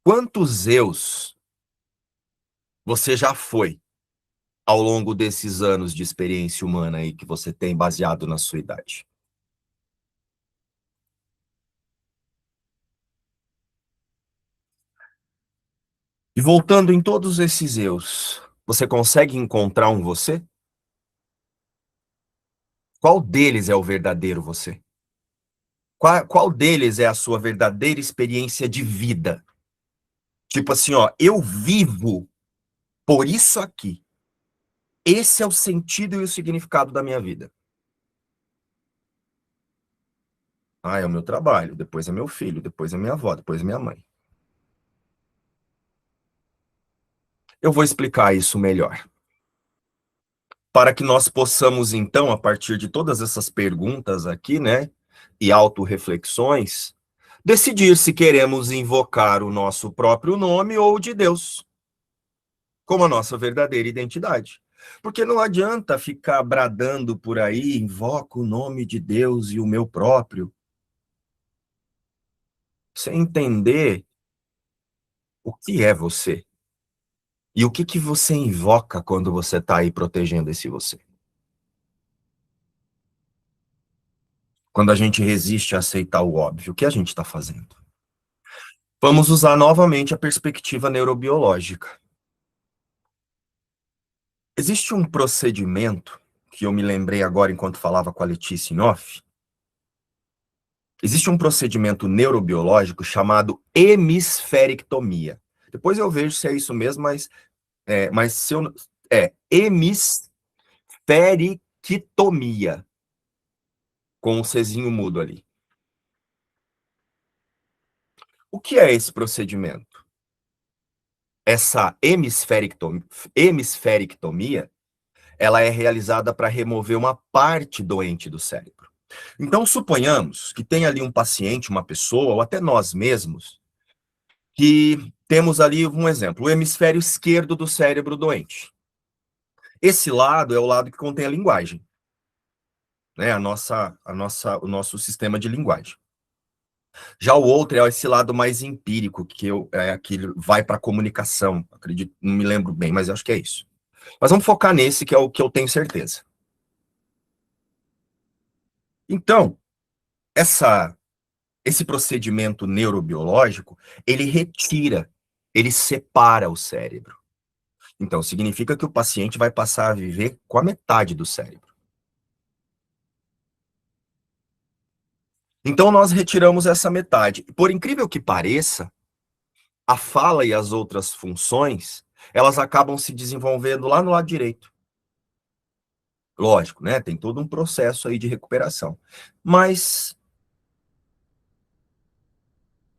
Quantos eus você já foi ao longo desses anos de experiência humana aí que você tem baseado na sua idade? E voltando em todos esses eus, você consegue encontrar um você? Qual deles é o verdadeiro você? Qual deles é a sua verdadeira experiência de vida? Tipo assim, ó, eu vivo por isso aqui. Esse é o sentido e o significado da minha vida. Ah, é o meu trabalho, depois é meu filho, depois é minha avó, depois é minha mãe. Eu vou explicar isso melhor. Para que nós possamos, então, a partir de todas essas perguntas aqui, né, e autorreflexões, decidir se queremos invocar o nosso próprio nome ou o de Deus, como a nossa verdadeira identidade. Porque não adianta ficar bradando por aí, invoco o nome de Deus e o meu próprio, sem entender o que é você e o que você invoca quando você está aí protegendo esse você. Quando a gente resiste a aceitar o óbvio, o que a gente está fazendo? Vamos usar novamente a perspectiva neurobiológica. Existe um procedimento que eu me lembrei agora enquanto falava com a Letícia em off. Existe um procedimento neurobiológico chamado hemisferectomia. Depois eu vejo se é isso mesmo, mas se eu, hemisferictomia, com um Czinho mudo ali. O que é esse procedimento? Essa hemisferectomia, ela é realizada para remover uma parte doente do cérebro. Então, suponhamos que tem ali um paciente, uma pessoa, ou até nós mesmos, que temos ali um exemplo, o hemisfério esquerdo do cérebro doente. Esse lado é o lado que contém a linguagem, né? O nosso sistema de linguagem. Já o outro é esse lado mais empírico, que vai para a comunicação. Acredito, não me lembro bem, mas acho que é isso. Mas vamos focar nesse, que é o que eu tenho certeza. Então, essa esse procedimento neurobiológico, ele retira, ele separa o cérebro. Então, significa que o paciente vai passar a viver com a metade do cérebro. Então, nós retiramos essa metade. Por incrível que pareça, a fala e as outras funções, elas acabam se desenvolvendo lá no lado direito. Lógico, né? Tem todo um processo aí de recuperação. Mas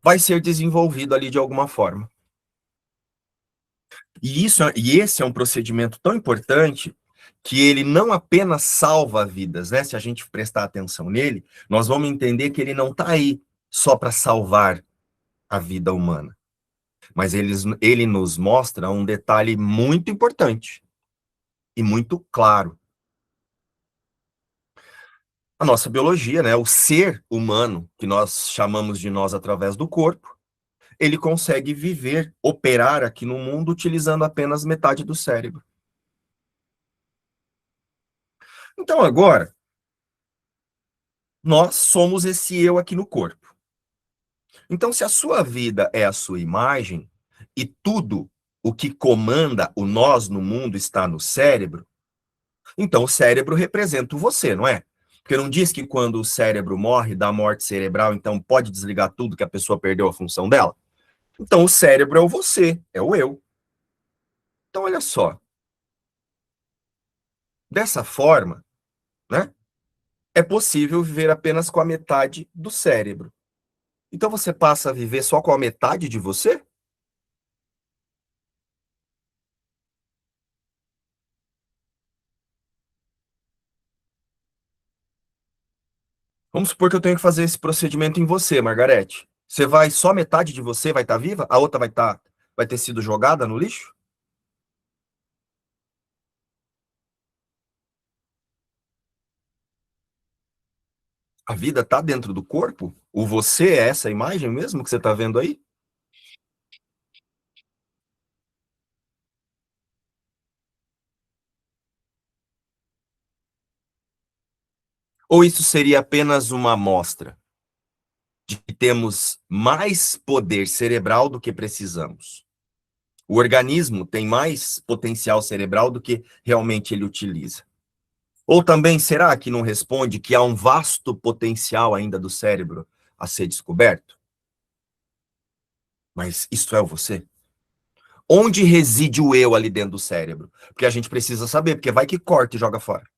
vai ser desenvolvido ali de alguma forma. E esse é um procedimento tão importante que ele não apenas salva vidas, né? Se a gente prestar atenção nele, nós vamos entender que ele não está aí só para salvar a vida humana, mas ele nos mostra um detalhe muito importante e muito claro. A nossa biologia, né? O ser humano, que nós chamamos de nós através do corpo, ele consegue viver, operar aqui no mundo utilizando apenas metade do cérebro. Então, agora, nós somos esse eu aqui no corpo. Então, se a sua vida é a sua imagem e tudo o que comanda o nós no mundo está no cérebro, então o cérebro representa o você, não é? Porque não diz que quando o cérebro morre, dá morte cerebral, então pode desligar tudo que a pessoa perdeu a função dela? Então o cérebro é o você, é o eu. Então olha só, dessa forma, né, é possível viver apenas com a metade do cérebro. Então você passa a viver só com a metade de você? Vamos supor que eu tenho que fazer esse procedimento em você, Margarete. Você vai, só metade de você vai estar viva, a outra vai ter sido jogada no lixo? A vida está dentro do corpo? O você é essa imagem mesmo que você está vendo aí? Ou isso seria apenas uma amostra de que temos mais poder cerebral do que precisamos? O organismo tem mais potencial cerebral do que realmente ele utiliza. Ou também, será que não responde que há um vasto potencial ainda do cérebro a ser descoberto? Mas isto é o você? Onde reside o eu ali dentro do cérebro? Porque a gente precisa saber, porque vai que corta e joga fora.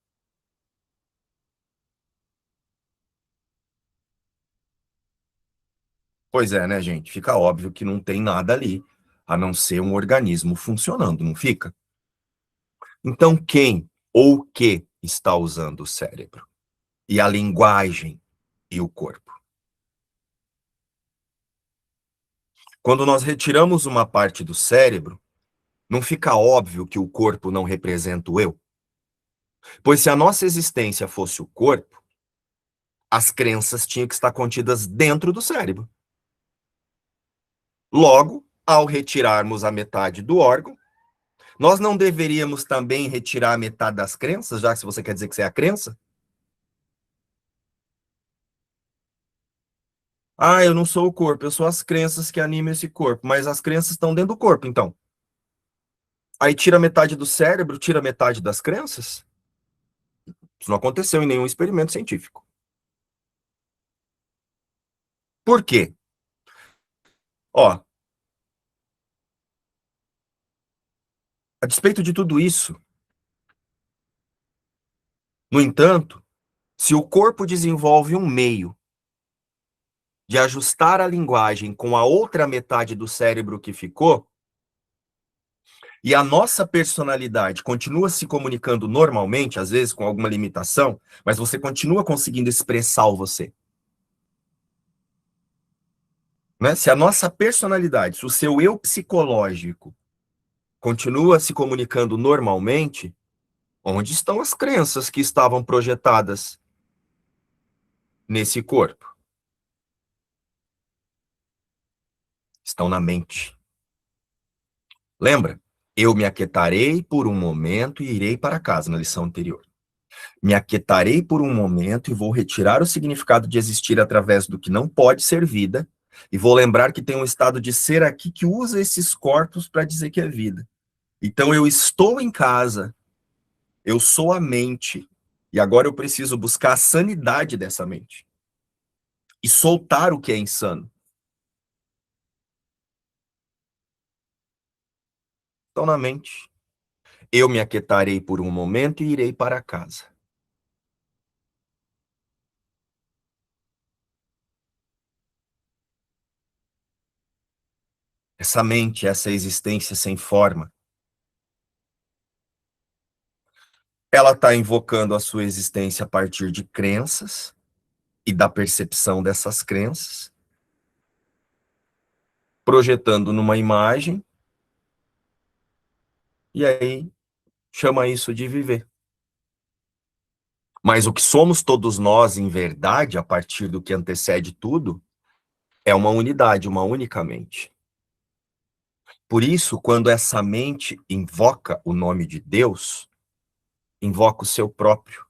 Pois é, né, gente? Fica óbvio que não tem nada ali, a não ser um organismo funcionando, não fica? Então, quem ou o que está usando o cérebro? E a linguagem e o corpo? Quando nós retiramos uma parte do cérebro, não fica óbvio que o corpo não representa o eu? Pois se a nossa existência fosse o corpo, as crenças tinham que estar contidas dentro do cérebro. Logo, ao retirarmos a metade do órgão, nós não deveríamos também retirar a metade das crenças, já que se você quer dizer que você é a crença? Ah, eu não sou o corpo, eu sou as crenças que animam esse corpo, mas as crenças estão dentro do corpo, então. Aí tira metade do cérebro, tira metade das crenças? Isso não aconteceu em nenhum experimento científico. Por quê? Ó, a despeito de tudo isso, no entanto, se o corpo desenvolve um meio de ajustar a linguagem com a outra metade do cérebro que ficou, e a nossa personalidade continua se comunicando normalmente, às vezes com alguma limitação, mas você continua conseguindo expressar o você. Né? Se a nossa personalidade, se o seu eu psicológico continua se comunicando normalmente, onde estão as crenças que estavam projetadas nesse corpo? Estão na mente. Lembra? Eu me aquietarei por um momento e irei para casa, na lição anterior. Me aquietarei por um momento e vou retirar o significado de existir através do que não pode ser vida, e vou lembrar que tem um estado de ser aqui que usa esses corpos para dizer que é vida. Então eu estou em casa, eu sou a mente, e agora eu preciso buscar a sanidade dessa mente e soltar o que é insano. Então, na mente, eu me aquietarei por um momento e irei para casa. Essa mente, essa existência sem forma, ela está invocando a sua existência a partir de crenças e da percepção dessas crenças, projetando numa imagem, e aí chama isso de viver. Mas o que somos todos nós, em verdade, a partir do que antecede tudo, é uma unidade, uma única mente. Por isso, quando essa mente invoca o nome de Deus, invoca o seu próprio.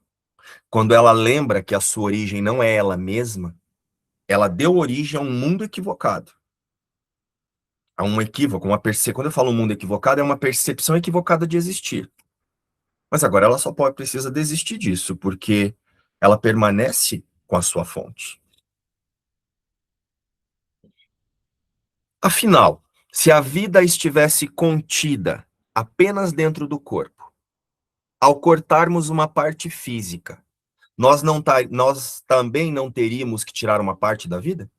Quando ela lembra que a sua origem não é ela mesma, ela deu origem a um mundo equivocado, a um equívoco, uma quando eu falo mundo equivocado, é uma percepção equivocada de existir. Mas agora ela só precisa desistir disso, porque ela permanece com a sua fonte. Afinal, se a vida estivesse contida apenas dentro do corpo, ao cortarmos uma parte física, nós também não teríamos que tirar uma parte da vida?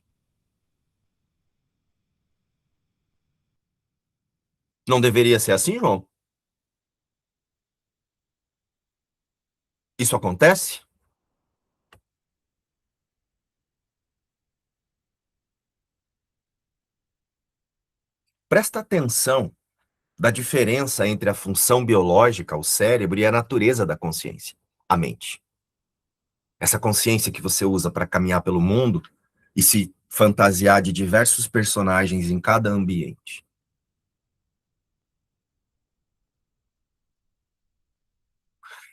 Não deveria ser assim, João? Isso acontece? Presta atenção da diferença entre a função biológica, o cérebro, e a natureza da consciência, a mente. Essa consciência que você usa para caminhar pelo mundo e se fantasiar de diversos personagens em cada ambiente.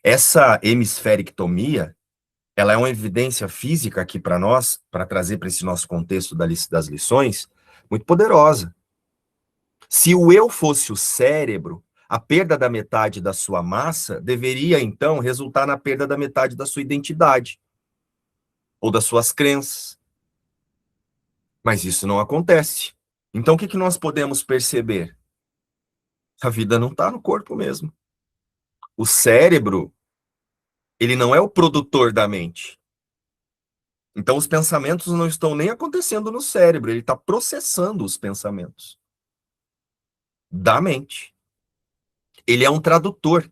Essa hemisferictomia ela é uma evidência física aqui para nós, para trazer para esse nosso contexto das lições, muito poderosa. Se o eu fosse o cérebro, a perda da metade da sua massa deveria, então, resultar na perda da metade da sua identidade ou das suas crenças. Mas isso não acontece. Então, o que nós podemos perceber? A vida não está no corpo mesmo. O cérebro, ele não é o produtor da mente. Então, os pensamentos não estão nem acontecendo no cérebro, ele está processando os pensamentos da mente. Ele é um tradutor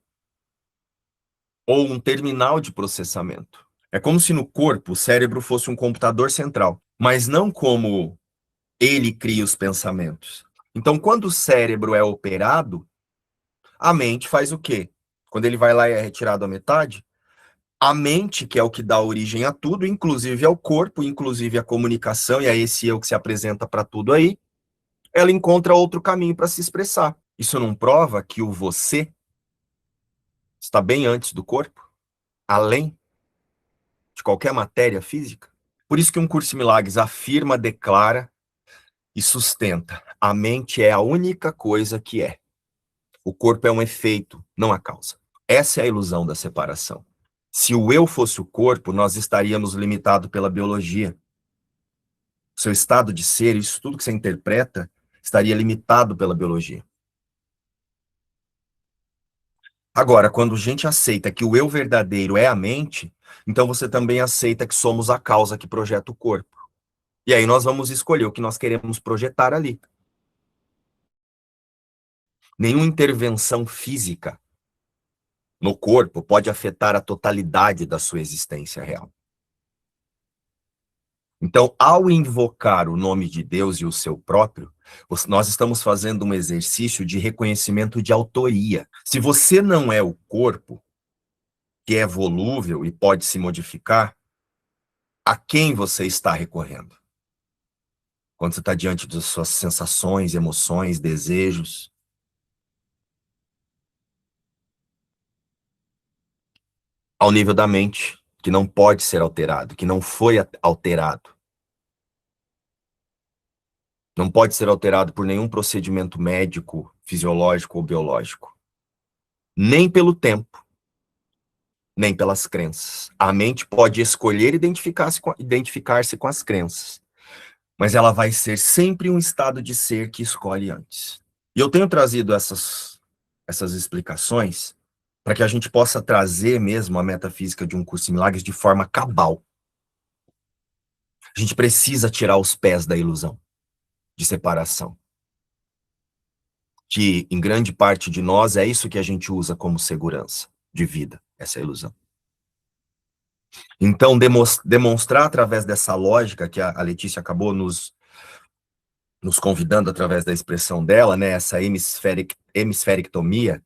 ou um terminal de processamento. É como se no corpo o cérebro fosse um computador central, mas não como ele cria os pensamentos. Então, quando o cérebro é operado, a mente faz o quê? Quando ele vai lá e é retirado a metade, a mente, que é o que dá origem a tudo, inclusive ao corpo, inclusive a comunicação, e é esse eu que se apresenta para tudo aí, ela encontra outro caminho para se expressar. Isso não prova que o você está bem antes do corpo, além de qualquer matéria física? Por isso que um curso de milagres afirma, declara e sustenta: a mente é a única coisa que é. O corpo é um efeito, não a causa. Essa é a ilusão da separação. Se o eu fosse o corpo, nós estaríamos limitados pela biologia. O seu estado de ser, isso tudo que você interpreta, estaria limitado pela biologia. Agora, quando a gente aceita que o eu verdadeiro é a mente, então você também aceita que somos a causa que projeta o corpo. E aí nós vamos escolher o que nós queremos projetar ali. Nenhuma intervenção física no corpo pode afetar a totalidade da sua existência real. Então, ao invocar o nome de Deus e o seu próprio, nós estamos fazendo um exercício de reconhecimento de autoria. Se você não é o corpo, que é volúvel e pode se modificar, a quem você está recorrendo? Quando você está diante das suas sensações, emoções, desejos. Ao nível da mente, que não pode ser alterado, que não foi alterado. Não pode ser alterado por nenhum procedimento médico, fisiológico ou biológico. Nem pelo tempo, nem pelas crenças. A mente pode escolher identificar-se com as crenças, mas ela vai ser sempre um estado de ser que escolhe antes. E eu tenho trazido essas explicações para que a gente possa trazer mesmo a metafísica de um curso de milagres de forma cabal. A gente precisa tirar os pés da ilusão de separação. Que, em grande parte de nós, é isso que a gente usa como segurança de vida, essa ilusão. Então, demonstrar através dessa lógica que a Letícia acabou nos convidando através da expressão dela, né, essa hemisferictomia,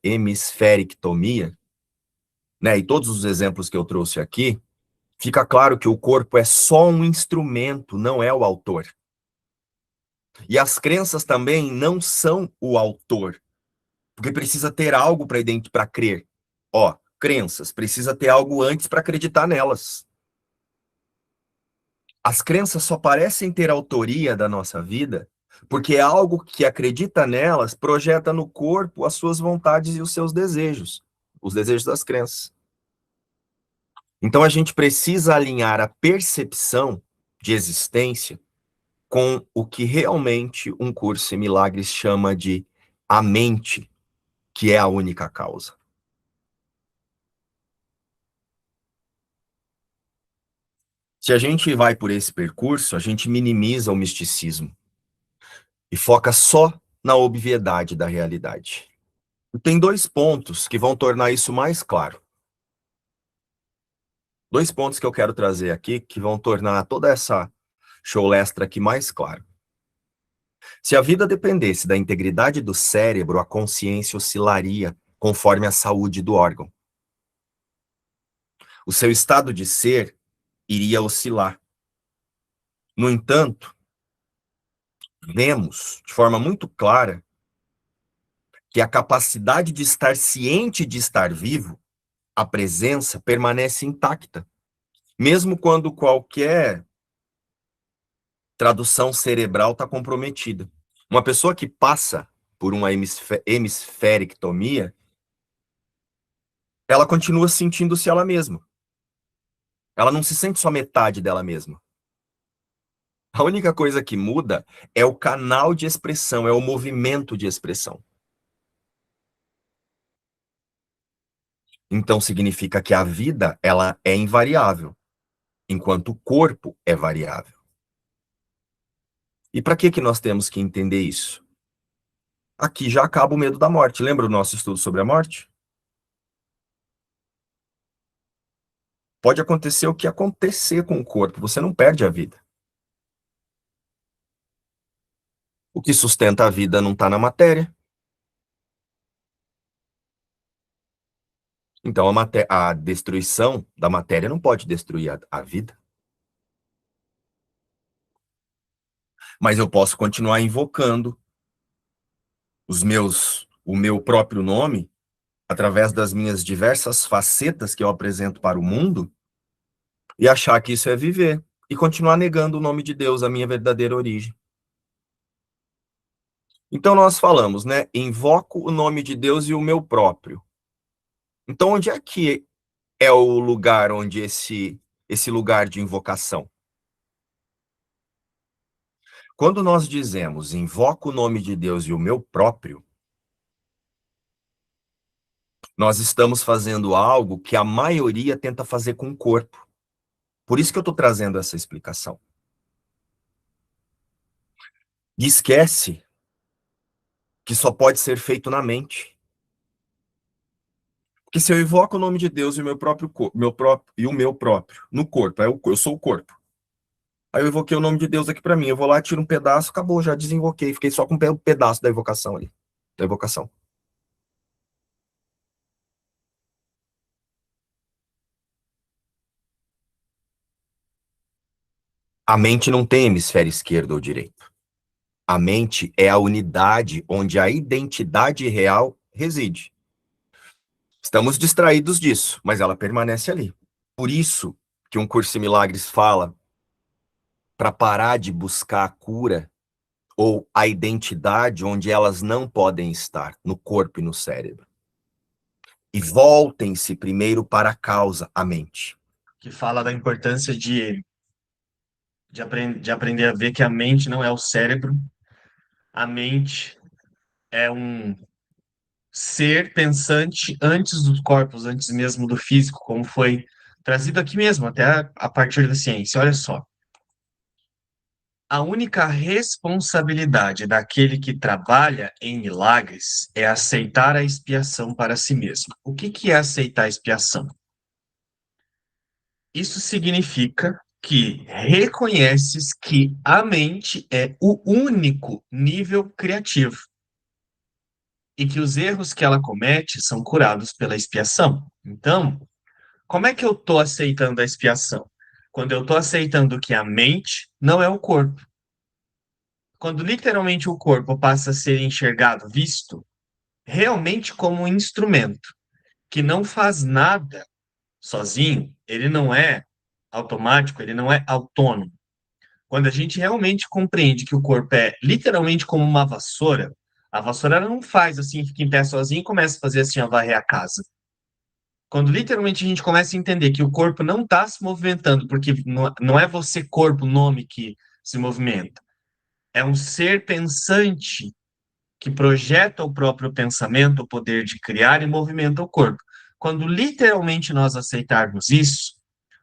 né, e todos os exemplos que eu trouxe aqui, fica claro que o corpo é só um instrumento, não é o autor. E as crenças também não são o autor, porque precisa ter algo para crer. Ó, crenças, precisa ter algo antes para acreditar nelas. As crenças só parecem ter autoria da nossa vida porque é algo que acredita nelas projeta no corpo as suas vontades e os seus desejos, os desejos das crenças. Então a gente precisa alinhar a percepção de existência com o que realmente um curso em milagres chama de a mente, que é a única causa. Se a gente vai por esse percurso, a gente minimiza o misticismo e foca só na obviedade da realidade. E tem dois pontos que vão tornar isso mais claro. Dois pontos que eu quero trazer aqui que vão tornar toda essa showlestra aqui mais claro. Se a vida dependesse da integridade do cérebro, a consciência oscilaria conforme a saúde do órgão. O seu estado de ser iria oscilar. No entanto, vemos de forma muito clara que a capacidade de estar ciente de estar vivo, a presença, permanece intacta. mesmo quando qualquer tradução cerebral está comprometida. Uma pessoa que passa por uma hemisferectomia, ela continua sentindo-se ela mesma. Ela não se sente só metade dela mesma. A única coisa que muda é o canal de expressão, é o movimento de expressão. Então significa que a vida, ela é invariável, enquanto o corpo é variável. E para que nós temos que entender isso? Aqui já acaba o medo da morte. Lembra o nosso estudo sobre a morte? Pode acontecer o que acontecer com o corpo, você não perde a vida. O que sustenta a vida não está na matéria. Então a destruição da matéria não pode destruir a vida. Mas eu posso continuar invocando o meu próprio nome através das minhas diversas facetas que eu apresento para o mundo e achar que isso é viver e continuar negando o nome de Deus, a minha verdadeira origem. Então nós falamos, né? Invoco o nome de Deus e o meu próprio. Então onde é que é o lugar onde esse lugar de invocação? Quando nós dizemos invoco o nome de Deus e o meu próprio, nós estamos fazendo algo que a maioria tenta fazer com o corpo. Por isso que eu estou trazendo essa explicação. E esquece que só pode ser feito na mente. Porque se eu invoco o nome de Deus e o meu próprio no corpo, eu sou o corpo. Aí eu invoquei o nome de Deus aqui para mim, eu vou lá, tiro um pedaço, acabou, já desinvoquei, fiquei só com um pedaço da evocação ali, da evocação. A mente não tem hemisfério esquerdo ou direito. A mente é a unidade onde a identidade real reside. Estamos distraídos disso, mas ela permanece ali. Por isso que um curso em milagres fala para parar de buscar a cura ou a identidade onde elas não podem estar, no corpo e no cérebro. E voltem-se primeiro para a causa, a mente. Que fala da importância de aprender a ver que a mente não é o cérebro, a mente é um ser pensante antes dos corpos, antes mesmo do físico, como foi trazido aqui mesmo, até a partir da ciência. Olha só. A única responsabilidade daquele que trabalha em milagres é aceitar a expiação para si mesmo. O que é aceitar a expiação? Isso significa que reconheces que a mente é o único nível criativo e que os erros que ela comete são curados pela expiação. Então, como é que eu estou aceitando a expiação? Quando eu estou aceitando que a mente não é o corpo. Quando literalmente o corpo passa a ser enxergado, visto, realmente como um instrumento que não faz nada sozinho, ele não é automático, ele não é autônomo. Quando a gente realmente compreende que o corpo é literalmente como uma vassoura, a vassoura ela não faz assim, fica em pé sozinha e começa a fazer assim, a varrer a casa. Quando literalmente a gente começa a entender que o corpo não está se movimentando, porque não é você, corpo, nome que se movimenta, é um ser pensante que projeta o próprio pensamento, o poder de criar e movimenta o corpo. Quando literalmente nós aceitarmos isso,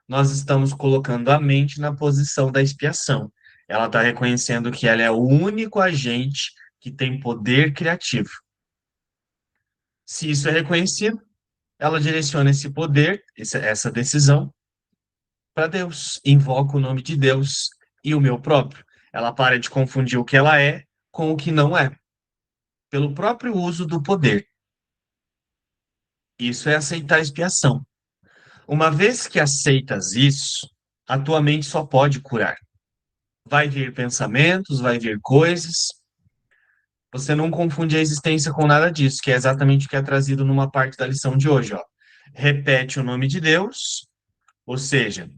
nós estamos colocando a mente na posição da expiação. Ela está reconhecendo que ela é o único agente que tem poder criativo. Se isso é reconhecido, ela direciona esse poder, essa decisão, para Deus. Invoca o nome de Deus e o meu próprio. Ela para de confundir o que ela é com o que não é, pelo próprio uso do poder. Isso é aceitar a expiação. Uma vez que aceitas isso, a tua mente só pode curar. Vai vir pensamentos, vai vir coisas. Você não confunde a existência com nada disso, que é exatamente o que é trazido numa parte da lição de hoje, ó. Repete o nome de Deus, ou seja,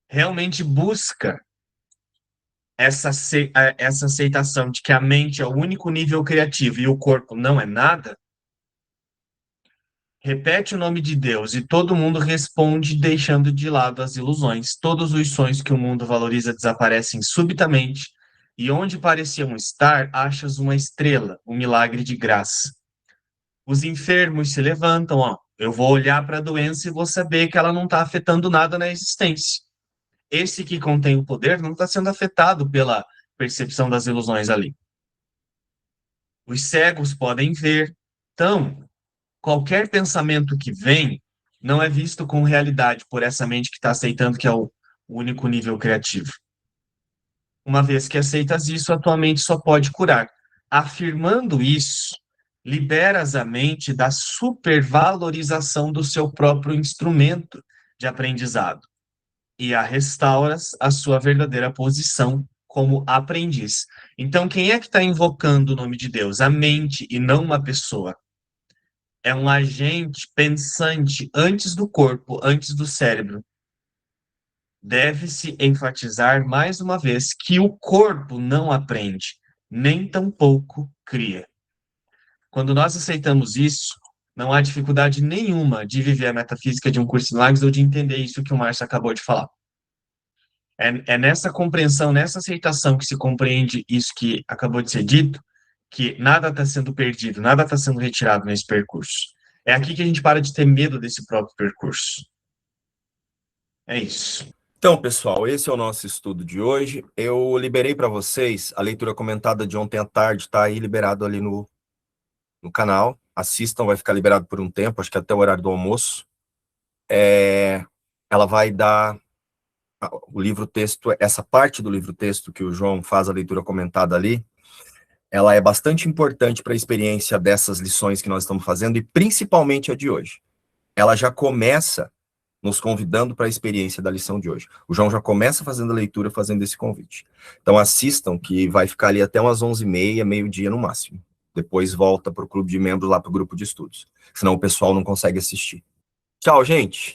realmente busca essa aceitação de que a mente é o único nível criativo e o corpo não é nada, repete o nome de Deus e todo mundo responde deixando de lado as ilusões. Todos os sonhos que o mundo valoriza desaparecem subitamente, e onde pareciam estar, achas uma estrela, um milagre de graça. Os enfermos se levantam, ó. Eu vou olhar para a doença e vou saber que ela não está afetando nada na existência. Esse que contém o poder não está sendo afetado pela percepção das ilusões ali. Os cegos podem ver. Então, qualquer pensamento que vem não é visto com realidade por essa mente que está aceitando que é o único nível criativo. Uma vez que aceitas isso, a tua mente só pode curar. Afirmando isso, liberas a mente da supervalorização do seu próprio instrumento de aprendizado e a restauras à sua verdadeira posição como aprendiz. Então, quem é que está invocando o nome de Deus? A mente e não uma pessoa. É um agente pensante antes do corpo, antes do cérebro. Deve-se enfatizar mais uma vez que o corpo não aprende, nem tampouco cria. Quando nós aceitamos isso, não há dificuldade nenhuma de viver a metafísica de um curso de milagres ou de entender isso que o Márcio acabou de falar. É nessa compreensão, nessa aceitação que se compreende isso que acabou de ser dito, que nada está sendo perdido, nada está sendo retirado nesse percurso. É aqui que a gente para de ter medo desse próprio percurso. É isso. Então, pessoal, esse é o nosso estudo de hoje. Eu liberei para vocês a leitura comentada de ontem à tarde, está aí liberado ali no canal. Assistam, vai ficar liberado por um tempo, acho que até o horário do almoço. Ela vai dar o livro-texto, essa parte do livro-texto que o João faz a leitura comentada ali, ela é bastante importante para a experiência dessas lições que nós estamos fazendo, e principalmente a de hoje. Ela já começa nos convidando para a experiência da lição de hoje. O João já começa fazendo a leitura, fazendo esse convite. Então assistam, que vai ficar ali até umas 11h30, meio-dia no máximo. Depois volta para o clube de membros, lá para o grupo de estudos. Senão o pessoal não consegue assistir. Tchau, gente!